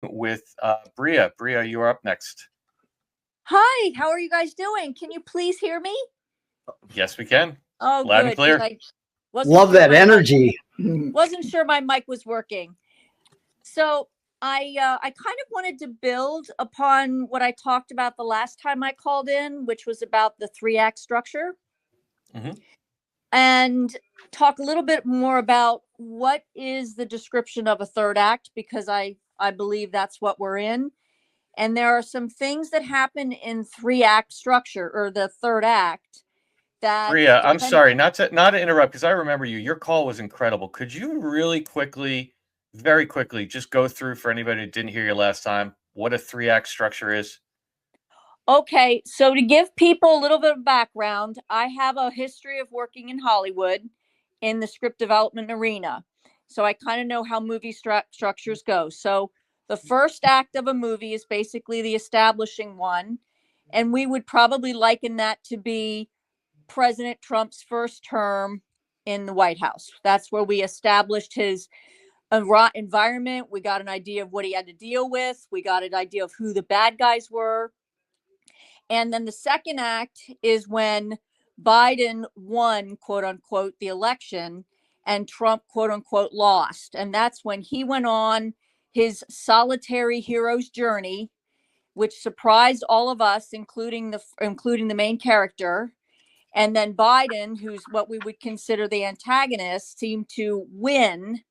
with Bria. Bria, you are up next. Hi, how are you guys doing? Can you please hear me? Yes, we can. Oh, Loud and good, because clear. I wasn't Love sure that my mic energy. wasn't sure my mic was working. So I kind of wanted to build upon what I talked about the last time I called in, which was about the three act structure, hmm and talk a little bit more about what is the description of a third act, because I believe that's what we're in. And there are some things that happen in three act structure or the third act that Bria, I'm depend. sorry not to interrupt because I remember you. Your call was incredible. Could you really quickly, very quickly, just go through for anybody who didn't hear you last time what a three-act structure is? Okay, so to give people a little bit of background, I have a history of working in Hollywood in the script development arena. So I kind of know how movie structures go. So the first act of a movie is basically the establishing one. And we would probably liken that to be President Trump's first term in the White House. That's where we established his environment. We got an idea of what he had to deal with. We got an idea of who the bad guys were. And then the second act is when Biden won, quote unquote, the election and Trump, quote unquote, lost. And that's when he went on his solitary hero's journey, which surprised all of us, including the main character. And then Biden, who's what we would consider the antagonist, seemed to win.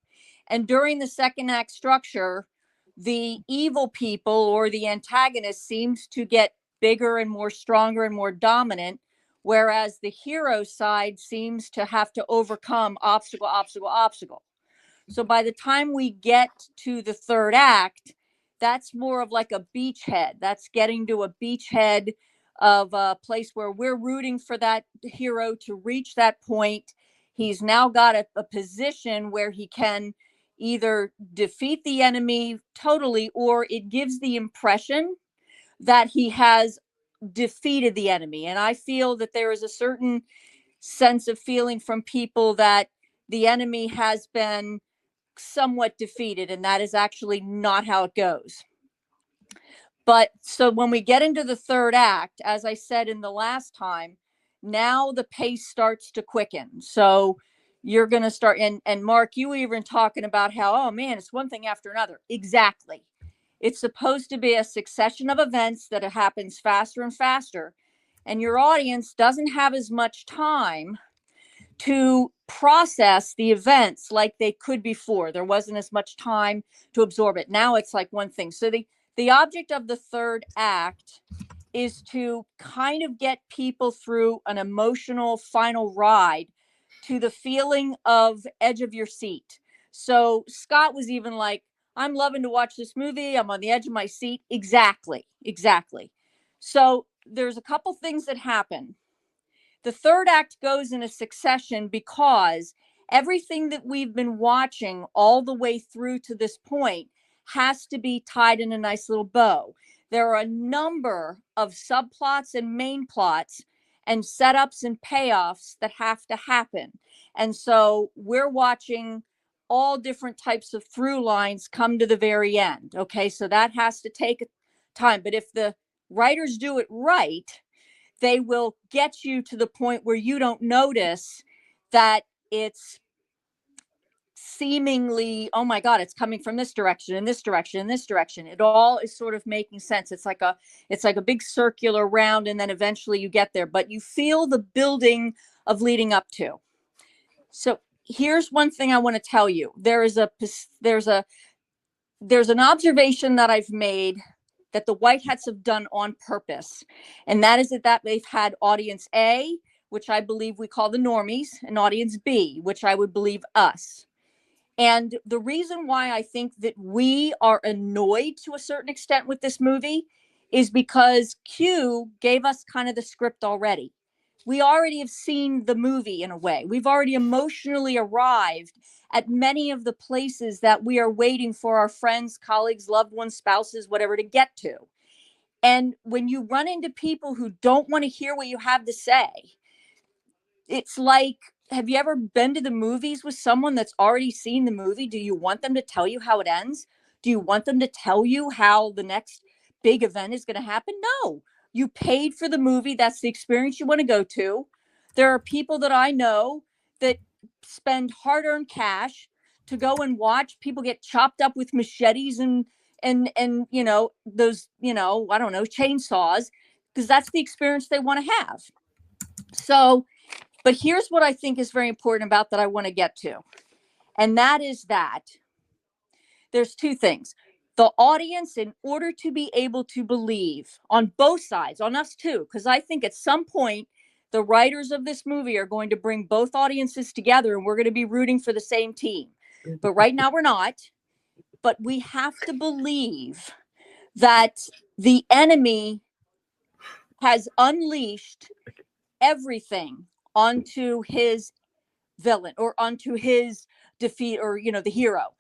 And during the second act structure, the evil people or the antagonist seems to get bigger and more stronger and more dominant, whereas the hero side seems to have to overcome obstacle, obstacle, obstacle. So by the time we get to the third act, that's more of like a beachhead. That's getting to a beachhead of a place where we're rooting for that hero to reach that point. He's now got a position where he can either defeat the enemy totally, or it gives the impression that he has defeated the enemy. And I feel that there is a certain sense of feeling from people that the enemy has been somewhat defeated, and that is actually not how it goes. But so when we get into the third act, as I said in the last time, now the pace starts to quicken. So you're going to start, and Mark, you were even talking about how, oh man, it's one thing after another. Exactly. It's supposed to be a succession of events that happens faster and faster, and your audience doesn't have as much time to process the events like they could before. There wasn't as much time to absorb it. Now it's like one thing. So the object of the third act is to kind of get people through an emotional final ride to the feeling of edge of your seat. So Scott was even like, I'm loving to watch this movie. I'm on the edge of my seat. Exactly. Exactly. So there's a couple things that happen. The third act goes in a succession because everything that we've been watching all the way through to this point has to be tied in a nice little bow. There are a number of subplots and main plots and setups and payoffs that have to happen. And so we're watching all different types of through lines come to the very end. Okay, so that has to take time. But if the writers do it right, they will get you to the point where you don't notice that it's seemingly, oh my god, it's coming from this direction and this direction and this direction. It all is sort of making sense. It's like a big circular round, and then eventually you get there, but you feel the building of leading up to. So here's one thing I want to tell you. There's an observation that I've made that the White Hats have done on purpose. And that is that they've had audience A, which I believe we call the normies, and audience B, which I would believe us. And the reason why I think that we are annoyed to a certain extent with this movie is because Q gave us kind of the script already. We already have seen the movie in a way. We've already emotionally arrived at many of the places that we are waiting for our friends, colleagues, loved ones, spouses, whatever to get to. And when you run into people who don't want to hear what you have to say, it's like, have you ever been to the movies with someone that's already seen the movie? Do you want them to tell you how it ends? Do you want them to tell you how the next big event is going to happen? No. You paid for the movie. That's the experience you want to go to. There are people that I know that spend hard-earned cash to go and watch people get chopped up with machetes and those, I don't know, chainsaws, because that's the experience they want to have. So, but here's what I think is very important about that I want to get to. And that is that there's two things. The audience, in order to be able to believe on both sides, on us too, because I think at some point, the writers of this movie are going to bring both audiences together and we're going to be rooting for the same team. But right now we're not. But we have to believe that the enemy has unleashed everything onto his villain or onto his defeat, or the hero.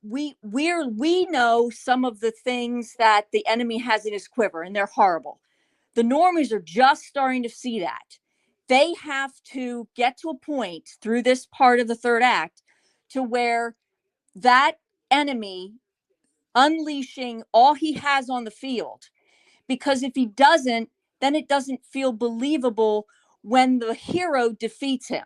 We know some of the things that the enemy has in his quiver, and they're horrible. The normies are just starting to see that. They have to get to a point through this part of the third act to where that enemy unleashing all he has on the field, because if he doesn't, then it doesn't feel believable when the hero defeats him.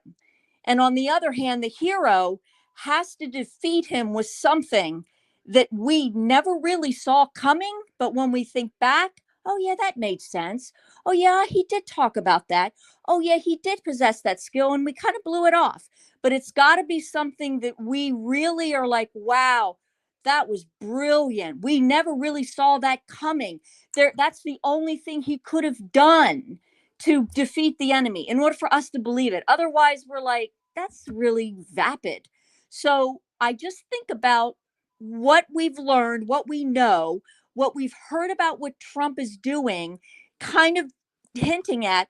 And on the other hand, the hero has to defeat him with something that we never really saw coming. But when we think back, oh, yeah, that made sense. Oh, yeah, he did talk about that. Oh, yeah, he did possess that skill and we kind of blew it off. But it's got to be something that we really are like, wow, that was brilliant. We never really saw that coming. That's the only thing he could have done to defeat the enemy in order for us to believe it. Otherwise, we're like, that's really vapid. So I just think about what we've learned, what we know, what we've heard about what Trump is doing, kind of hinting at,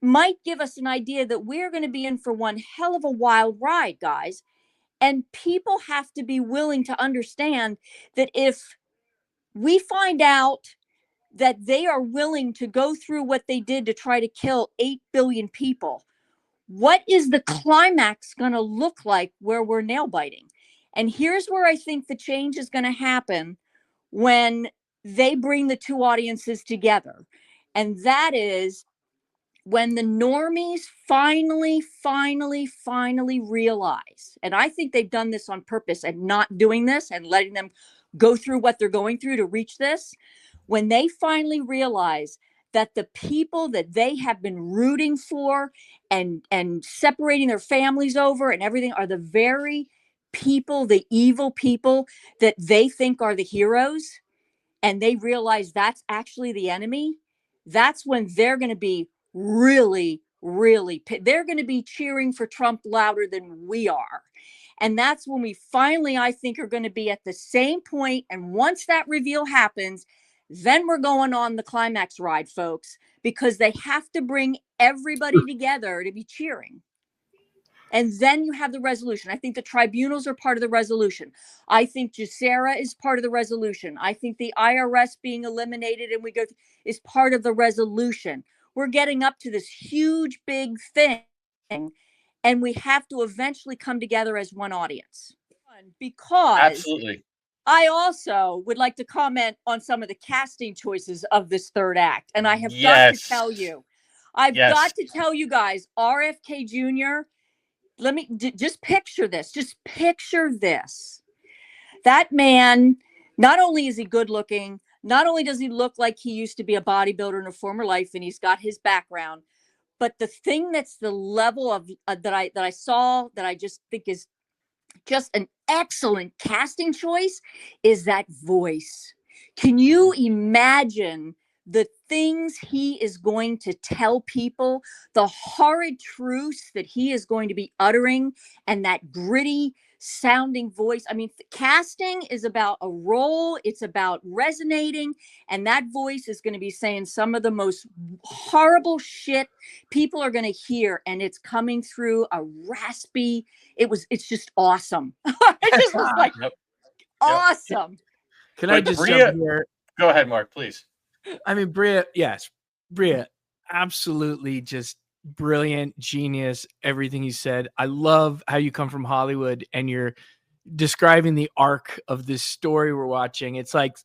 might give us an idea that we're going to be in for one hell of a wild ride, guys. And people have to be willing to understand that if we find out that they are willing to go through what they did to try to kill 8 billion people, what is the climax going to look like where we're nail biting? And here's where I think the change is going to happen when they bring the two audiences together. And that is when the normies finally realize, and I think they've done this on purpose and not doing this and letting them go through what they're going through to reach this, when they finally realize that the people that they have been rooting for and separating their families over and everything are the very people, the evil people that they think are the heroes, and they realize that's actually the enemy, that's when they're going to be really they're going to be cheering for Trump louder than we are. And that's when we finally, I think, are going to be at the same point. And once that reveal happens, then we're going on the climax ride, folks, because they have to bring everybody together to be cheering. And then you have the resolution. I think the tribunals are part of the resolution. I think GESARA is part of the resolution. I think the IRS being eliminated and we go is part of the resolution. We're getting up to this huge, big thing. And we have to eventually come together as one audience. Because absolutely. I also would like to comment on some of the casting choices of this third act. And I have got to tell you, I've got to tell you guys, RFK Jr., let me just picture this. Just picture this. That man, not only is he good looking, not only does he look like he used to be a bodybuilder in a former life and he's got his background, but the thing that's the level of that I saw that I just think is just an excellent casting choice is that voice. Can you imagine the things he is going to tell people, the horrid truths that he is going to be uttering, and that gritty sounding voice? I mean, casting is about a role, it's about resonating, and that voice is going to be saying some of the most horrible shit people are going to hear, and it's coming through a raspy, it's just awesome. It just was like awesome. Can I just jump here? Go ahead, Mark, please. I mean, Bria, yes, Bria, absolutely just brilliant, genius, everything you said. I love how you come from Hollywood and you're describing the arc of this story we're watching. It's like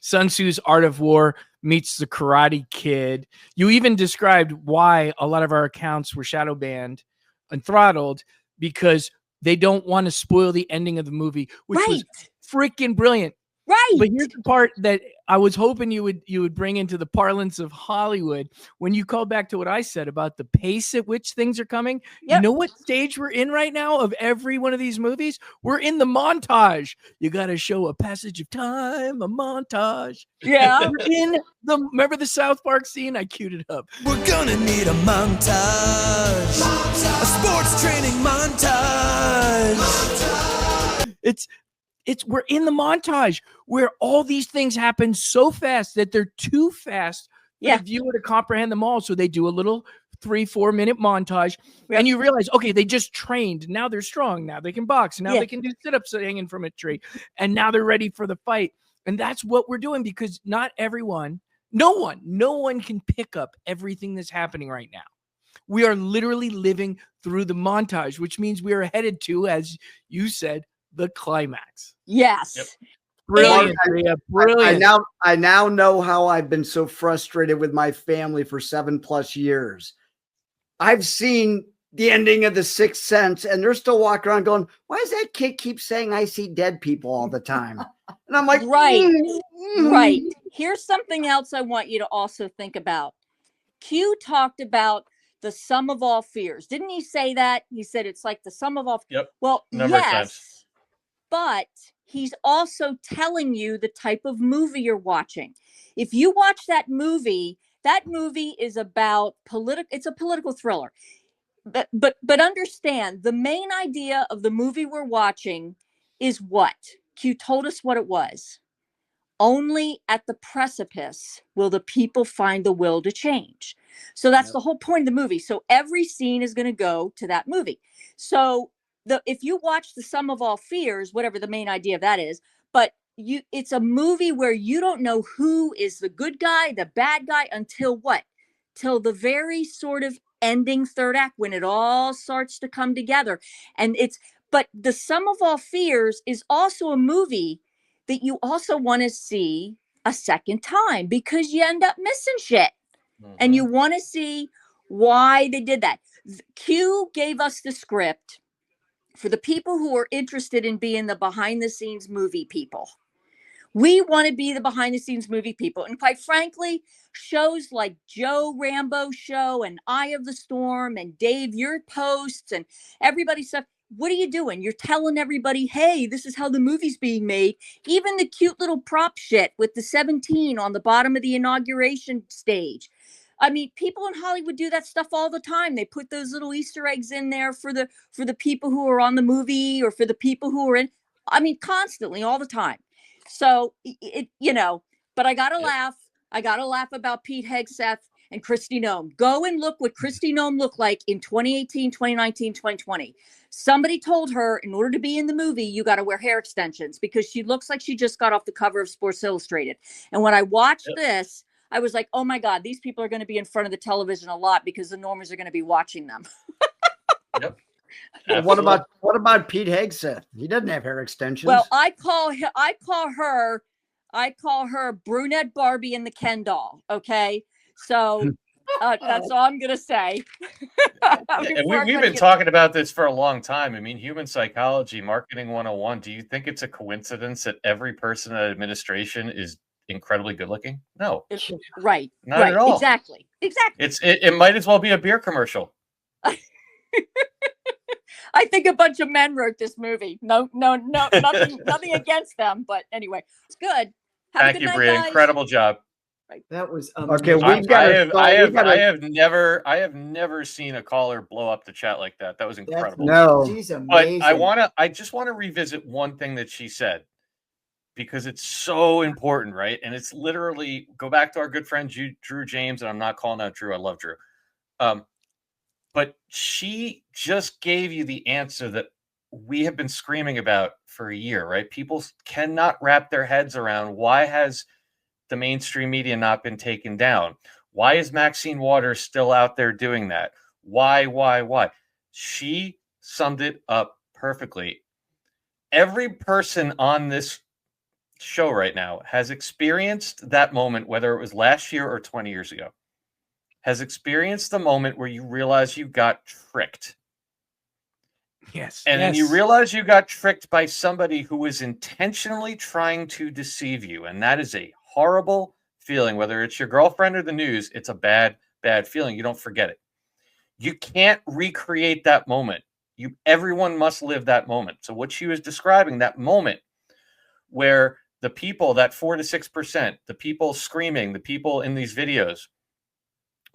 Sun Tzu's Art of War meets the Karate Kid. You even described why a lot of our accounts were shadow banned and throttled, because they don't want to spoil the ending of the movie, which was freaking brilliant. Right. But here's the part that I was hoping you would bring into the parlance of Hollywood. When you call back to what I said about the pace at which things are coming, you know what stage we're in right now of every one of these movies? We're in the montage. You got to show a passage of time, a montage. Yeah. We're in remember the South Park scene? I queued it up. We're gonna need a montage. A sports training montage. We're in the montage where all these things happen so fast that they're too fast for the viewer to comprehend them all. So they do a little 3-4 minute montage, and you realize, okay, they just trained. Now they're strong. Now they can box. Now they can do sit-ups hanging from a tree, and now they're ready for the fight. And that's what we're doing, because not everyone, no one can pick up everything that's happening right now. We are literally living through the montage, which means we are headed to, as you said, the climax. Yes. Yep. Brilliant, Rhea, brilliant. I now know how I've been so frustrated with my family for 7+ years. I've seen the ending of The Sixth Sense, and they're still walking around going, why does that kid keep saying I see dead people all the time? And I'm like, right. Here's something else I want you to also think about. Q talked about the sum of all fears. Didn't he say that? He said it's like the sum of all. Yep. Well, Number of times. but he's also telling you the type of movie you're watching. If you watch that movie is about it's a political thriller. But understand, the main idea of the movie we're watching is what? Q told us what it was. Only at the precipice will the people find the will to change. So that's the whole point of the movie. So every scene is going to go to that movie. So if you watch The Sum of All Fears, whatever the main idea of that is, but it's a movie where you don't know who is the good guy, the bad guy, until what? Till the very sort of ending third act, when it all starts to come together. But The Sum of All Fears is also a movie that you also want to see a second time, because you end up missing shit. And you want to see why they did that. Q gave us the script for the people who are interested in being the behind the scenes movie people. We want to be the behind the scenes movie people. And quite frankly, shows like Joe Rambo Show and Eye of the Storm and Dave, your posts and everybody's stuff. What are you doing? You're telling everybody, hey, this is how the movie's being made. Even the cute little prop shit with the 17 on the bottom of the inauguration stage. I mean, people in Hollywood do that stuff all the time. They put those little Easter eggs in there for the people who are on the movie, or for the people who are in, I mean, constantly, all the time. So but I got to laugh. I got to laugh about Pete Hegseth and Kristi Noem. Go and look what Kristi Noem looked like in 2018, 2019, 2020. Somebody told her, in order to be in the movie, you got to wear hair extensions, because she looks like she just got off the cover of Sports Illustrated. And when I watched this, I was like, oh my God, these people are going to be in front of the television a lot, because the normers are going to be watching them. Yep. Well, what about Pete Hegseth? He doesn't have hair extensions. Well, I call her brunette Barbie in the Ken doll. Okay. So that's all I'm going to say. And we've been talking about this for a long time. I mean, human psychology, marketing 101. Do you think it's a coincidence that every person in administration is incredibly good looking? No. Right. Not at all. Exactly. It might as well be a beer commercial. I think a bunch of men wrote this movie. No, nothing against them, but anyway, it's good. Thank you, Bria. Incredible job. That was okay. I have never seen a caller blow up the chat like that. That was incredible. She's amazing. But I just want to revisit one thing that she said, because it's so important, right? And it's literally, go back to our good friend Drew James, and I'm not calling out Drew. I love Drew. But she just gave you the answer that we have been screaming about for a year, right? People cannot wrap their heads around, why has the mainstream media not been taken down? Why is Maxine Waters still out there doing that? Why? She summed it up perfectly. every person on this show right now has experienced that moment, whether it was last year or 20 years ago, has experienced the moment where you realize you got tricked. Yes. And then you realize you got tricked by somebody who was intentionally trying to deceive you. And that is a horrible feeling. Whether it's your girlfriend or the news, it's a bad, bad feeling. You don't forget it. You can't recreate that moment. Everyone must live that moment. So what she was describing, that moment where the people, that 4 to 6%, the people screaming, the people in these videos,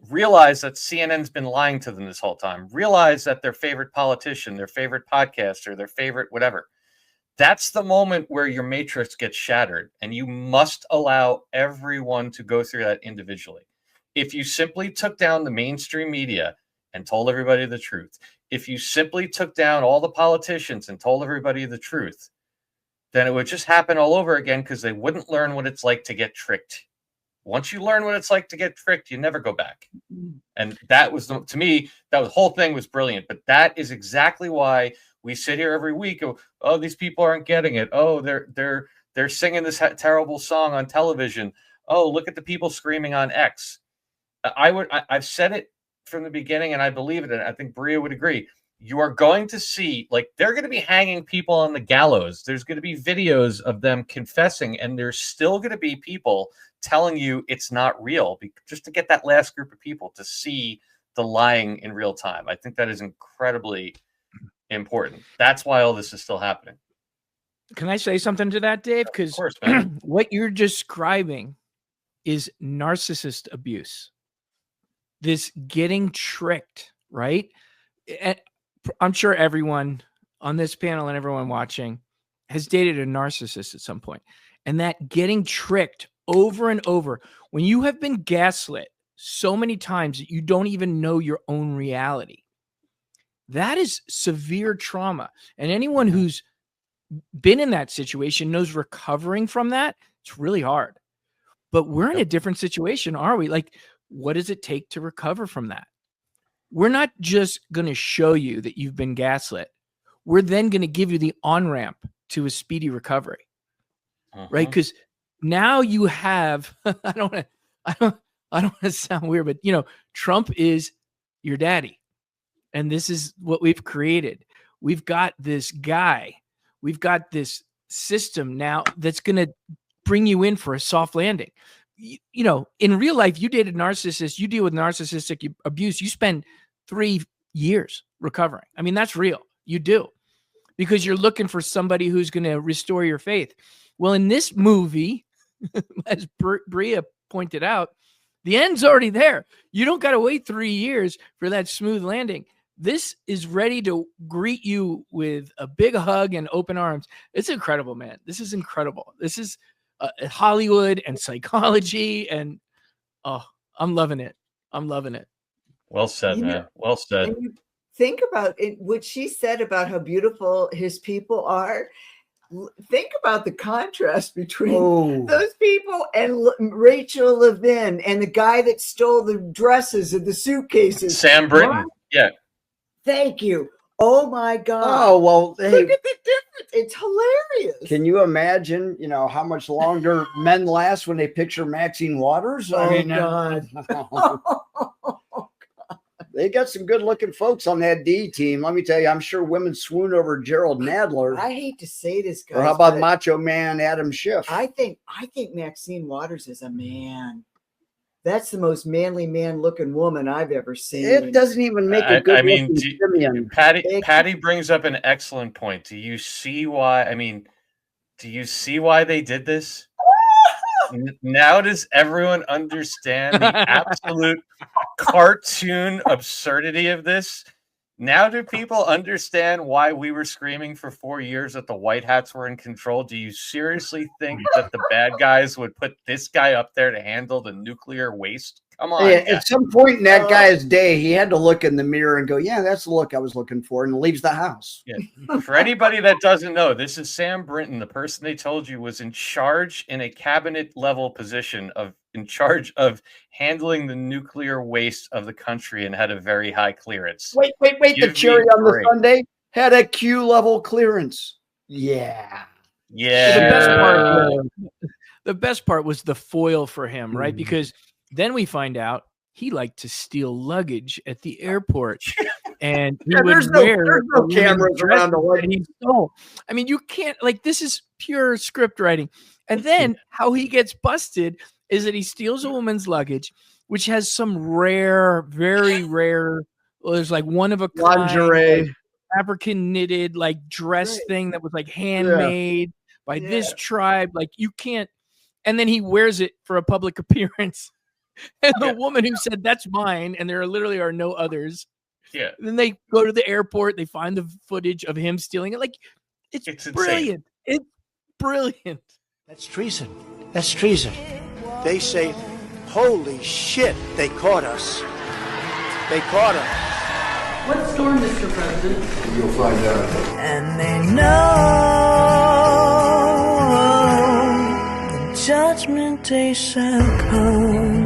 realize that CNN's been lying to them this whole time, realize that their favorite politician, their favorite podcaster, their favorite whatever, that's the moment where your matrix gets shattered, and you must allow everyone to go through that individually. If you simply took down the mainstream media and told everybody the truth, if you simply took down all the politicians and told everybody the truth, then it would just happen all over again, because they wouldn't learn what it's like to get tricked. Once you learn what it's like to get tricked, you never go back. And that was, to me, the whole thing was brilliant. But that is exactly why we sit here every week. Oh, these people aren't getting it. Oh, they're singing this terrible song on television. Oh, look at the people screaming on X. I've said it from the beginning, and I believe it. And I think Bria would agree. You are going to see, like, they're going to be hanging people on the gallows. There's going to be videos of them confessing, and there's still going to be people telling you it's not real, just to get that last group of people to see the lying in real time. I think that is incredibly important. That's why all this is still happening. Can I say something to that, Dave? Because what you're describing is narcissist abuse. This getting tricked, right? And I'm sure everyone on this panel and everyone watching has dated a narcissist at some point. And that getting tricked over and over, when you have been gaslit so many times that you don't even know your own reality, that is severe trauma. And anyone who's been in that situation knows recovering from that, it's really hard. But we're in a different situation, are we? Like, what does it take to recover from that? We're not just going to show you that you've been gaslit. We're then going to give you the on-ramp to a speedy recovery, right? Because now you have, I don't want to sound weird, but, you know, Trump is your daddy. And this is what we've created. We've got this guy. We've got this system now that's going to bring you in for a soft landing. You know, in real life, you dated a narcissist, you deal with narcissistic abuse, you spend 3 years recovering. I mean, that's real. You do, because you're looking for somebody who's going to restore your faith. Well, in this movie, as Bria pointed out, the end's already there. You don't got to wait 3 years for that smooth landing. This is ready to greet you with a big hug and open arms. It's incredible, man. This is incredible. This is Hollywood and psychology, and I'm loving it. I'm loving it. Well said, man. Well said. And you think about it, what she said about how beautiful his people are. Think about the contrast between those people and Rachel Levin and the guy that stole the dresses and the suitcases. Sam Britton. Yeah. Thank you. Oh my God. Oh, well, hey, look at the difference. It's hilarious. Can you imagine, you know, how much longer men last when they picture Maxine Waters? God. They got some good looking folks on that D team. Let me tell you, I'm sure women swoon over Gerald Nadler. I hate to say this, guys. Or how about Macho Man Adam Schiff? I think Maxine Waters is a man. That's the most manly man looking woman I've ever seen. It doesn't even make a good Simeon. Patty brings up an excellent point. Do you see why? I mean, do you see why they did this? Now does everyone understand the absolute cartoon absurdity of this? Now do people understand why we were screaming for 4 years that the white hats were in control? Do you seriously think that the bad guys would put this guy up there to handle the nuclear waste? Come on. Yeah, at some point in that guy's day, he had to look in the mirror and go, yeah, that's the look I was looking for, and leaves the house. Yeah. For anybody that doesn't know, this is Sam Brinton, the person they told you was in charge in a cabinet level position in charge of handling the nuclear waste of the country and had a very high clearance. Wait. The cherry on the sundae had a Q level clearance. Yeah. Yeah. The best part was the foil for him, right? Mhm. Because then we find out he liked to steal luggage at the airport. And he would there's wear no the women's cameras around the dresses luggage. that he stole. I mean, you can't, like, this is pure script writing. And then how he gets busted is that he steals a woman's luggage, which has some rare, very rare, well, there's like one of a kind, Lingerie. like, African knitted, like, dress Right. thing that was like handmade by this tribe. Like, you can't. And then he wears it for a public appearance. And the woman who said, "That's mine," and there literally are no others. Yeah. Then they go to the airport, they find the footage of him stealing it. Like, it's insane. brilliant. It's brilliant. That's treason. That's treason. They say, holy shit, they caught us. They caught us. What storm, Mr. President? You'll find out. And they know the judgment day shall come.